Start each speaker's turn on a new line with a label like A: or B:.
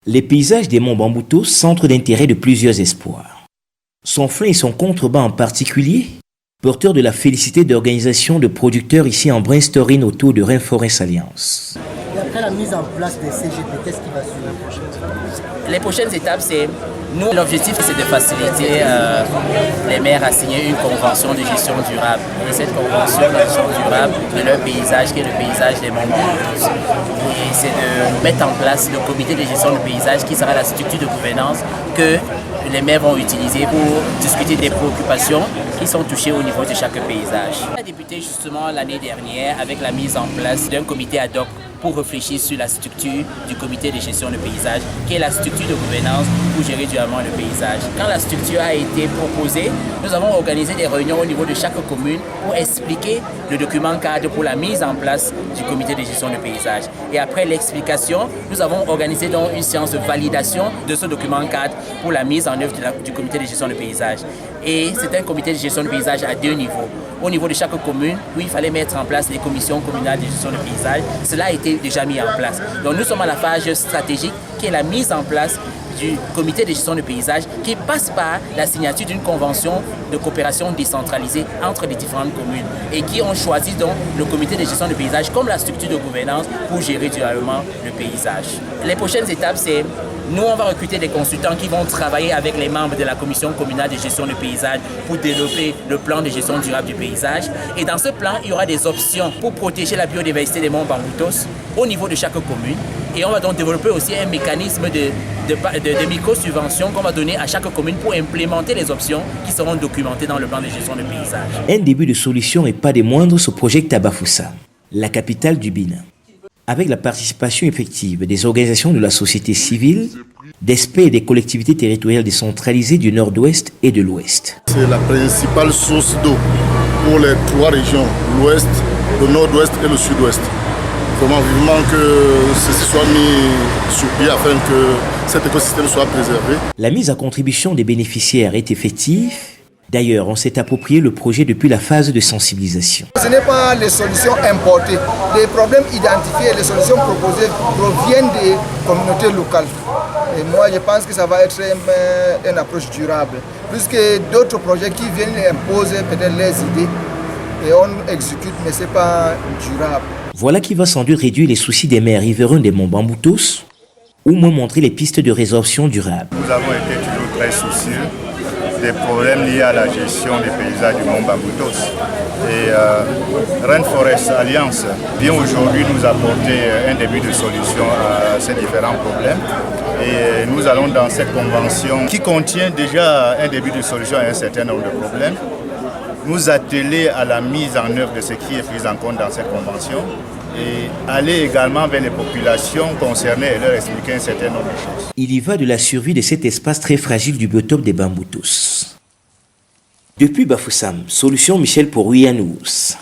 A: Les paysages des monts Bamboutos, centre d'intérêt de plusieurs espoirs. Son flanc et son contrebas en particulier, porteur de la félicité d'organisation de producteurs ici en brainstorming autour de Rainforest Alliance.
B: Et après la mise en place des CGP, qu'est-ce qui va suivre?
C: Les prochaines étapes, c'est nous, l'objectif, c'est de faciliter les maires à signer une convention de gestion durable. Et cette convention de gestion durable de leur paysage, qui est le paysage des monts Bamboutos. Et c'est de mettre en place le comité de gestion du paysage, qui sera la structure de gouvernance que les maires vont utiliser pour discuter des préoccupations qui sont touchées au niveau de chaque paysage. On a débuté justement l'année dernière avec la mise en place d'un comité ad hoc pour réfléchir sur la structure du comité de gestion de paysage, qui est la structure de gouvernance pour gérer durablement le paysage. Quand la structure a été proposée, nous avons organisé des réunions au niveau de chaque commune pour expliquer le document cadre pour la mise en place du comité de gestion de paysage. Et après l'explication, nous avons organisé donc une séance de validation de ce document cadre pour la mise en œuvre du comité de gestion de paysage. Et c'est un comité de gestion de paysage à 2 niveaux. Au niveau de chaque commune, où il fallait mettre en place les commissions communales de gestion de paysage, cela a été déjà mis en place. Donc nous sommes à la phase stratégique qui est la mise en place du comité de gestion de paysage qui passe par la signature d'une convention de coopération décentralisée entre les différentes communes et qui ont choisi donc le comité de gestion de paysage comme la structure de gouvernance pour gérer durablement le paysage. Les prochaines étapes, c'est nous, on va recruter des consultants qui vont travailler avec les membres de la commission communale de gestion du paysage pour développer le plan de gestion durable du paysage. Et dans ce plan, il y aura des options pour protéger la biodiversité des monts Bamboutos au niveau de chaque commune. Et on va donc développer aussi un mécanisme de micro-subventions qu'on va donner à chaque commune pour implémenter les options qui seront documentées dans le plan de gestion du paysage.
A: Un début de solution et pas des moindres se projette à Bafoussam, la capitale du Bénin. Avec la participation effective des organisations de la société civile, d'experts et des collectivités territoriales décentralisées du nord-ouest et de l'ouest.
D: C'est la principale source d'eau pour les 3 régions, l'ouest, le nord-ouest et le sud-ouest. Vraiment vivement que ceci soit mis sur pied afin que cet écosystème soit préservé.
A: La mise à contribution des bénéficiaires est effective. D'ailleurs, on s'est approprié le projet depuis la phase de sensibilisation.
B: Ce n'est pas les solutions importées. Les problèmes identifiés et les solutions proposées proviennent des communautés locales. Et moi, je pense que ça va être une approche durable. Plus que d'autres projets qui viennent imposer peut-être les idées et on exécute, mais ce n'est pas durable.
A: Voilà qui va sans doute réduire les soucis des maires riverains des monts Bamboutos ou moins montrer les pistes de résorption durable.
E: Nous avons été toujours très soucieux des problèmes liés à la gestion des paysages du mont Bamboutos. Et Rainforest Alliance vient aujourd'hui nous apporter un début de solution à ces différents problèmes. Et nous allons dans cette convention qui contient déjà un début de solution à un certain nombre de problèmes, nous atteler à la mise en œuvre de ce qui est pris en compte dans cette convention et aller également vers les populations concernées et leur expliquer un certain nombre de choses.
A: Il y va de la survie de cet espace très fragile du biotop des Bamboutos. Depuis Bafoussam, solution Michel pour Ouyanous.